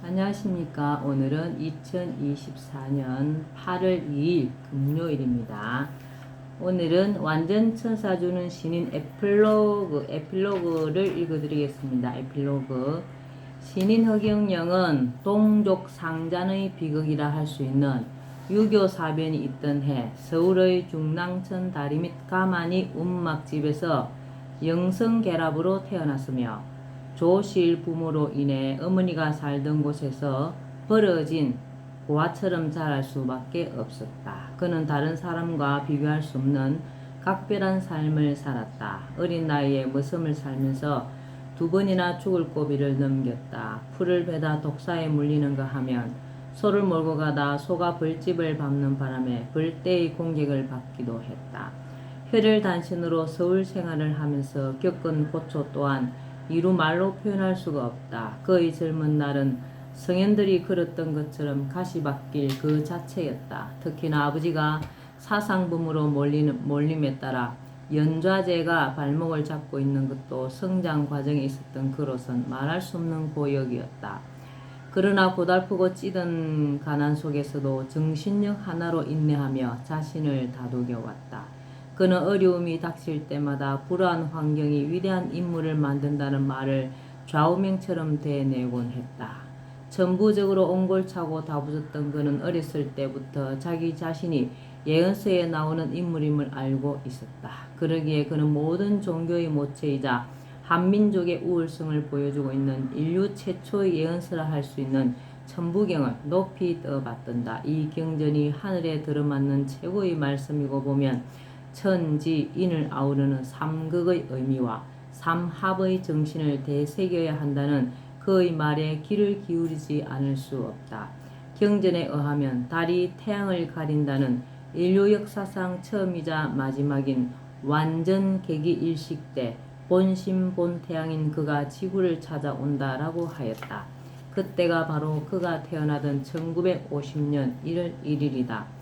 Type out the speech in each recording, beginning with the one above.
안녕하십니까. 오늘은 2024년 8월 2일 금요일입니다. 오늘은 완전천사주는 신인 에필로그를 읽어드리겠습니다. 에필로그. 신인 허경영은 동족 상잔의 비극이라 할 수 있는 유교 사변이 있던 해 서울의 중랑천 다리 밑 가만히 움막집에서 영성결합으로 태어났으며 조실 부모로 인해 어머니가 살던 곳에서 벌어진 고아처럼 자랄 수밖에 없었다. 그는 다른 사람과 비교할 수 없는 각별한 삶을 살았다. 어린 나이에 머슴을 살면서 2번이나 죽을 고비를 넘겼다. 풀을 베다 독사에 물리는가 하면 소를 몰고 가다 소가 벌집을 밟는 바람에 벌떼의 공격을 받기도 했다. 혈혈 단신으로 서울 생활을 하면서 겪은 고초 또한 이루 말로 표현할 수가 없다. 그의 젊은 날은 성현들이 걸었던 것처럼 가시밭길 그 자체였다. 특히나 아버지가 사상범으로 몰림에 따라 연좌제가 발목을 잡고 있는 것도 성장 과정에 있었던 그로선 말할 수 없는 고역이었다. 그러나 고달프고 찌든 가난 속에서도 정신력 하나로 인내하며 자신을 다독여왔다. 그는 어려움이 닥칠 때마다 불우한 환경이 위대한 인물을 만든다는 말을 좌우명처럼 대내곤 했다. 천부적으로 옹골차고 다부졌던 그는 어렸을 때부터 자기 자신이 예언서에 나오는 인물임을 알고 있었다. 그러기에 그는 모든 종교의 모체이자 한민족의 우월성을 보여주고 있는 인류 최초의 예언서라 할 수 있는 천부경을 높이 떠받든다. 이 경전이 하늘에 들어맞는 최고의 말씀이고 보면 천지 인을 아우르는 삼극의 의미와 삼합의 정신을 되새겨야 한다는 그의 말에 귀를 기울이지 않을 수 없다. 경전에 의하면 달이 태양을 가린다는 인류 역사상 처음이자 마지막인 완전 개기 일식 때 본심 본태양인 그가 지구를 찾아온다라고 하였다. 그때가 바로 그가 태어나던 1950년 1월 1일이다.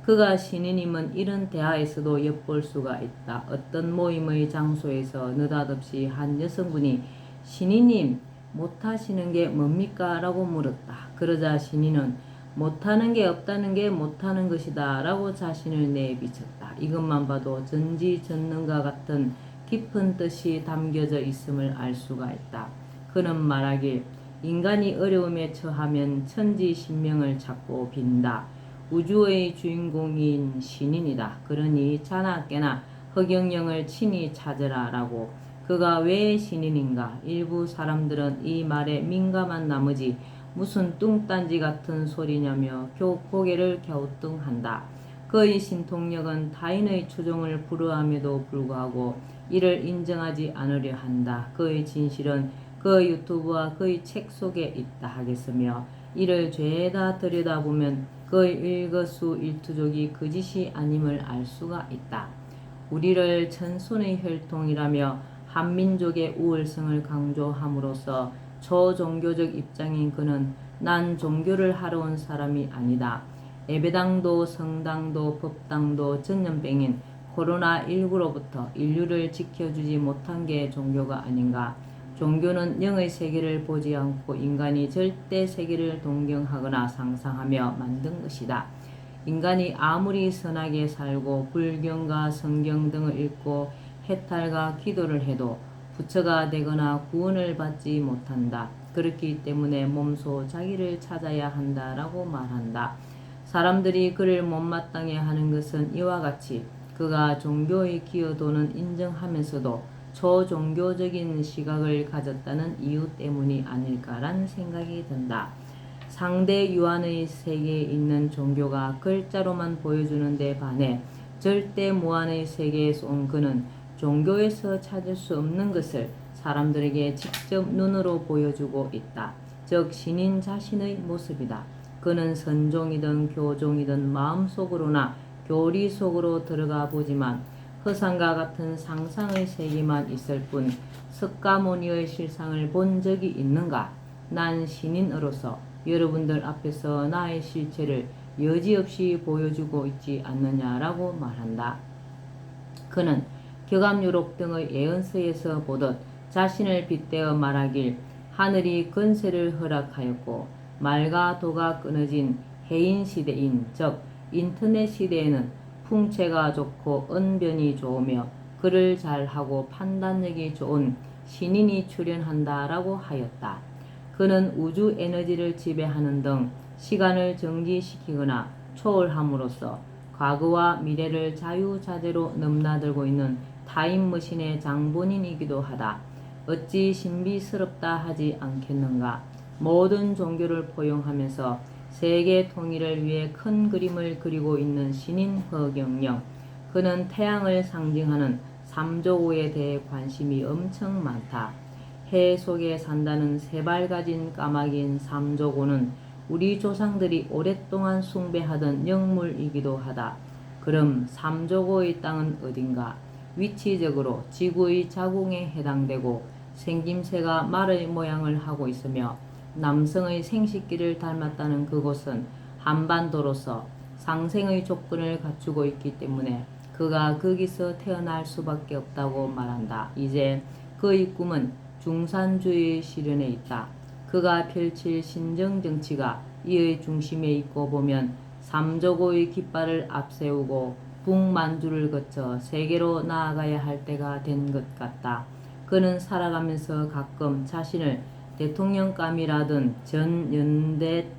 그가 신인임은 이런 대하에서도 엿볼 수가 있다. 어떤 모임의 장소에서 느닷없이 한 여성분이 신인님 못하시는 게 뭡니까? 라고 물었다. 그러자 신인은 못하는 게 없다는 게 못하는 것이다 라고 자신을 내비쳤다. 이것만 봐도 전지전능과 같은 깊은 뜻이 담겨져 있음을 알 수가 있다. 그는 말하길 인간이 어려움에 처하면 천지신명을 찾고 빈다. 우주의 주인공인 신인이다. 그러니 자나 깨나 허경영을 친히 찾으라 라고. 그가 왜 신인인가? 일부 사람들은 이 말에 민감한 나머지 무슨 뚱딴지 같은 소리냐며 고개를 갸우뚱한다. 그의 신통력은 타인의 추종을 불허함에도 불구하고 이를 인정하지 않으려 한다. 그의 진실은 그의 유튜브와 그의 책 속에 있다 하겠으며 이를 죄다 들여다보면 그의 일거수일투족이 거짓이 아님을 알 수가 있다. 우리를 천손의 혈통이라며 한민족의 우월성을 강조함으로써 초종교적 입장인 그는 난 종교를 하러 온 사람이 아니다. 예배당도 성당도 법당도 전염병인 코로나19로부터 인류를 지켜주지 못한 게 종교가 아닌가. 종교는 영의 세계를 보지 않고 인간이 절대 세계를 동경하거나 상상하며 만든 것이다. 인간이 아무리 선하게 살고 불경과 성경 등을 읽고 해탈과 기도를 해도 부처가 되거나 구원을 받지 못한다. 그렇기 때문에 몸소 자기를 찾아야 한다라고 말한다. 사람들이 그를 못마땅해 하는 것은 이와 같이 그가 종교의 기여도는 인정하면서도 초종교적인 시각을 가졌다는 이유 때문이 아닐까란 생각이 든다. 상대 유한의 세계에 있는 종교가 글자로만 보여주는 데 반해 절대 무한의 세계에서 온 그는 종교에서 찾을 수 없는 것을 사람들에게 직접 눈으로 보여주고 있다. 즉 신인 자신의 모습이다. 그는 선종이든 교종이든 마음속으로나 교리 속으로 들어가 보지만 허상과 같은 상상의 세계만 있을 뿐 석가모니의 실상을 본 적이 있는가? 난 신인으로서 여러분들 앞에서 나의 실체를 여지없이 보여주고 있지 않느냐라고 말한다. 그는 격암유록 등의 예언서에서 보듯 자신을 빗대어 말하길 하늘이 건세를 허락하였고 말과 도가 끊어진 해인 시대인 즉 인터넷 시대에는 풍채가 좋고 언변이 좋으며 글을 잘하고 판단력이 좋은 신인이 출연한다라고 하였다. 그는 우주 에너지를 지배하는 등 시간을 정지시키거나 초월함으로써 과거와 미래를 자유자재로 넘나들고 있는 타임머신의 장본인이기도 하다. 어찌 신비스럽다 하지 않겠는가? 모든 종교를 포용하면서 세계 통일을 위해 큰 그림을 그리고 있는 신인 허경영. 그는 태양을 상징하는 삼조고에 대해 관심이 엄청 많다. 해 속에 산다는 세발 가진 까마귀인 삼조고는 우리 조상들이 오랫동안 숭배하던 영물이기도 하다. 그럼 삼조고의 땅은 어딘가? 위치적으로 지구의 자궁에 해당되고 생김새가 말의 모양을 하고 있으며 남성의 생식기를 닮았다는 그곳은 한반도로서 상생의 조건을 갖추고 있기 때문에 그가 거기서 태어날 수밖에 없다고 말한다. 이제 그의 꿈은 중산주의 실현에 있다. 그가 펼칠 신정정치가 이의 중심에 있고 보면 삼조고의 깃발을 앞세우고 북만주를 거쳐 세계로 나아가야 할 때가 된 것 같다. 그는 살아가면서 가끔 자신을 대통령감이라던 전연대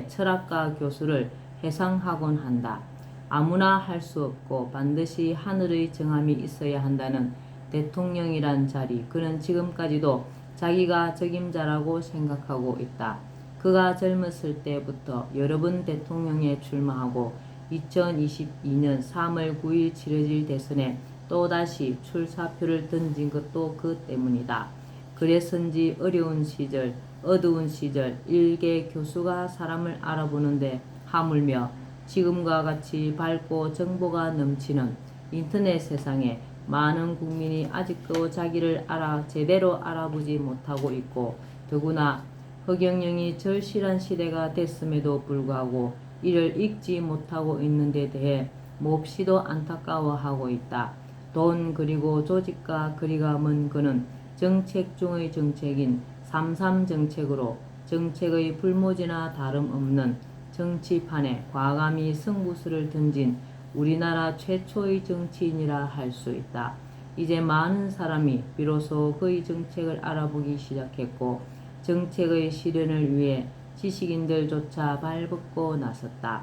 철학과 교수를 회상하곤 한다. 아무나 할 수 없고 반드시 하늘의 정함이 있어야 한다는 대통령이란 자리, 그는 지금까지도 자기가 적임자라고 생각하고 있다. 그가 젊었을 때부터 여러 번 대통령에 출마하고 2022년 3월 9일 치러질 대선에 또다시 출사표를 던진 것도 그 때문이다. 그래서인지 어려운 시절, 어두운 시절 일개 교수가 사람을 알아보는데 하물며 지금과 같이 밝고 정보가 넘치는 인터넷 세상에 많은 국민이 아직도 자기를 제대로 알아보지 못하고 있고, 더구나 허경영이 절실한 시대가 됐음에도 불구하고 이를 읽지 못하고 있는 데 대해 몹시도 안타까워하고 있다. 돈 그리고 조직과 거리가 먼 그는 정책 중의 정책인 3.3 정책으로 정책의 불모지나 다름없는 정치판에 과감히 승부수를 던진 우리나라 최초의 정치인이라 할 수 있다. 이제 많은 사람이 비로소 그의 정책을 알아보기 시작했고 정책의 실현을 위해 지식인들조차 발벗고 나섰다.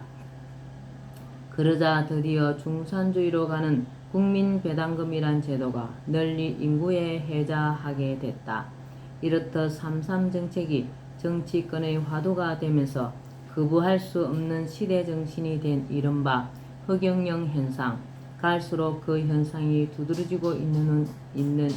그러자 드디어 중산주의로 가는 국민배당금이란 제도가 널리 인구에 해자하게 됐다. 이렇듯 3.3 정책이 정치권의 화두가 되면서 거부할 수 없는 시대정신이 된 이른바 허경영 현상. 갈수록 그 현상이 두드러지고 있는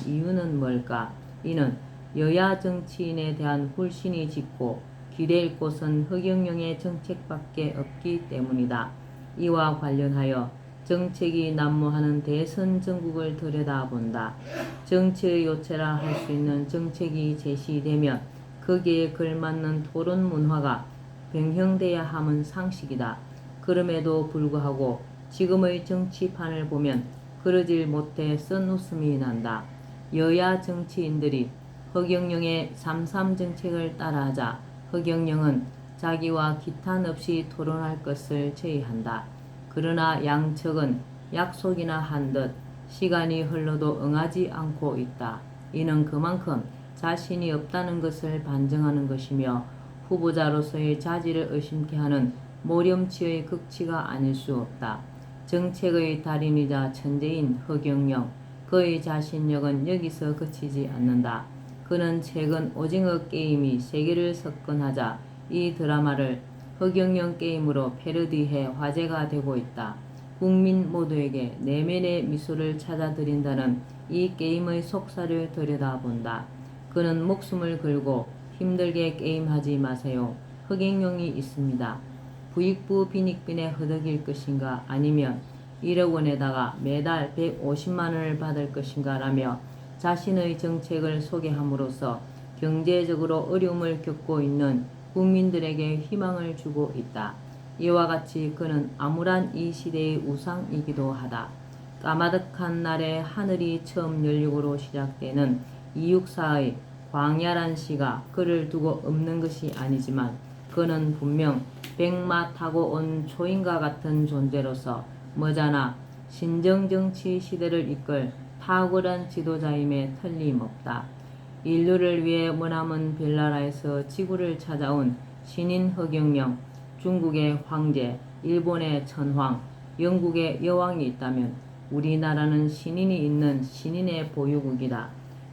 이유는 뭘까? 이는 여야 정치인에 대한 불신이 짙고 기댈 곳은 허경영의 정책밖에 없기 때문이다. 이와 관련하여 정책이 난무하는 대선 전국을 들여다본다. 정치의 요체라 할 수 있는 정책이 제시되면 거기에 걸맞는 토론 문화가 병행돼야 함은 상식이다. 그럼에도 불구하고 지금의 정치판을 보면 그러질 못해 쓴웃음이 난다. 여야 정치인들이 허경영의 3.3 정책을 따라하자 허경영은 자기와 기탄 없이 토론할 것을 제의한다. 그러나 양측은 약속이나 한 듯 시간이 흘러도 응하지 않고 있다. 이는 그만큼 자신이 없다는 것을 반증하는 것이며 후보자로서의 자질을 의심케 하는 모렴치의 극치가 아닐 수 없다. 정책의 달인이자 천재인 허경영, 그의 자신력은 여기서 그치지 않는다. 그는 최근 오징어 게임이 세계를 석권하자 이 드라마를 허경영 게임으로 패러디해 화제가 되고 있다. 국민 모두에게 내면의 미소를 찾아드린다는 이 게임의 속사를 들여다본다. 그는 목숨을 걸고 힘들게 게임하지 마세요. 허경영이 있습니다. 부익부 빈익빈에 허덕일 것인가 아니면 1억 원에다가 매달 150만 원을 받을 것인가 라며 자신의 정책을 소개함으로써 경제적으로 어려움을 겪고 있는 국민들에게 희망을 주고 있다. 이와 같이 그는 암울한 이 시대의 우상이기도 하다. 까마득한 날에 하늘이 처음 열리고로 시작되는 이육사의 광야란 시가 그를 두고 없는 것이 아니지만 그는 분명 백마 타고 온 초인과 같은 존재로서 머지않아 신정정치 시대를 이끌 탁월한 지도자임에 틀림없다. 인류를 위해 머나먼 별나라에서 지구를 찾아온 신인 허경영, 중국의 황제, 일본의 천황, 영국의 여왕이 있다면 우리나라는 신인이 있는 신인의 보유국이다.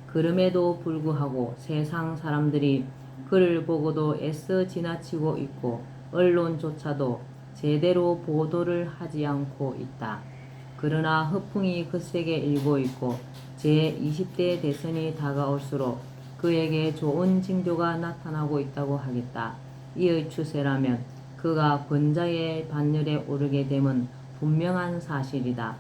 그럼에도 불구하고 세상 사람들이 그를 보고도 애써 지나치고 있고 언론조차도 제대로 보도를 하지 않고 있다. 그러나 허풍이 거세게 일고 있고 제20대 대선이 다가올수록 그에게 좋은 징조가 나타나고 있다고 하겠다. 이의 추세라면 그가 권자의 반열에 오르게 됨은 분명한 사실이다.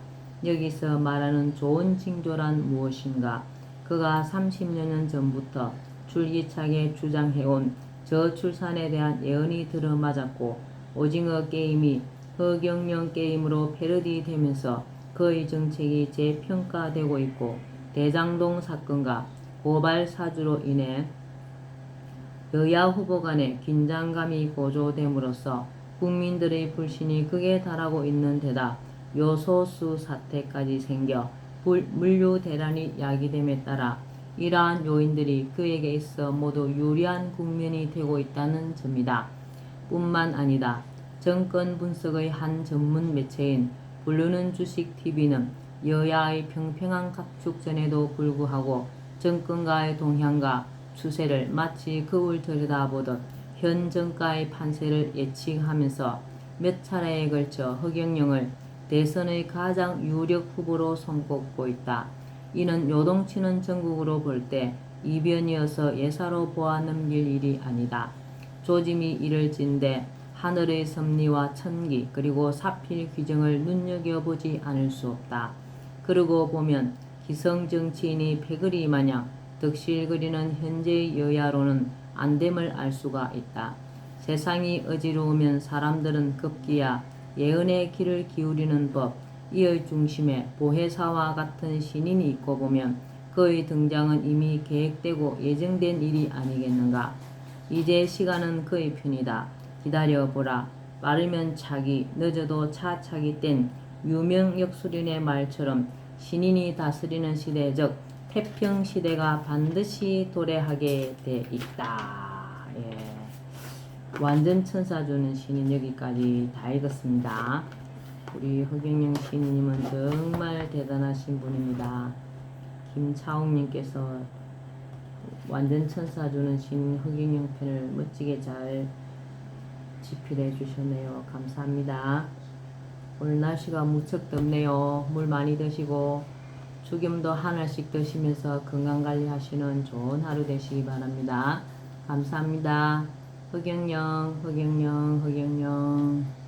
여기서 말하는 좋은 징조란 무엇인가? 그가 30여 년 전부터 줄기차게 주장해온 저출산에 대한 예언이 들어맞았고 오징어 게임이 허경영 게임으로 패러디 되면서 그의 정책이 재평가되고 있고 대장동 사건과 고발 사주로 인해 여야 후보 간의 긴장감이 고조됨으로써 국민들의 불신이 극에 달하고 있는 데다 요소수 사태까지 생겨 물류 대란이 야기됨에 따라 이러한 요인들이 그에게 있어 모두 유리한 국면이 되고 있다는 점이다. 뿐만 아니다. 정권 분석의 한 전문 매체인 부르는 주식 TV는 여야의 평평한 각축전에도 불구하고 정권가의 동향과 추세를 마치 거울 들여다보듯 현 정가의 판세를 예측하면서 몇 차례에 걸쳐 허경영을 대선의 가장 유력 후보로 손꼽고 있다. 이는 요동치는 전국으로 볼 때 이변이어서 예사로 보아 넘길 일이 아니다. 조짐이 이를 진데 하늘의 섭리와 천기 그리고 사필 규정을 눈여겨보지 않을 수 없다. 그러고 보면 기성정치인이 패거리 마냥 득실거리는 현재의 여야로는 안됨을 알 수가 있다. 세상이 어지러우면 사람들은 급기야 예언의 귀를 기울이는 법, 이의 중심에 보혜사와 같은 신인이 있고 보면 그의 등장은 이미 계획되고 예정된 일이 아니겠는가. 이제 시간은 그의 편이다. 기다려보라. 빠르면 차기, 늦어도 차차기 땐 유명 역술인의 말처럼 신인이 다스리는 시대 즉 태평시대가 반드시 도래하게 돼 있다. 예. 완전 천사주는 신인 여기까지 다 읽었습니다. 우리 허경영 신인님은 정말 대단하신 분입니다. 김차옥님께서 완전 천사주는 신인 허경영 편을 멋지게 잘 집필해 주셨네요. 감사합니다. 오늘 날씨가 무척 덥네요. 물 많이 드시고 죽염도 하나씩 드시면서 건강관리 하시는 좋은 하루 되시기 바랍니다. 감사합니다. 허경영, 허경영, 허경영.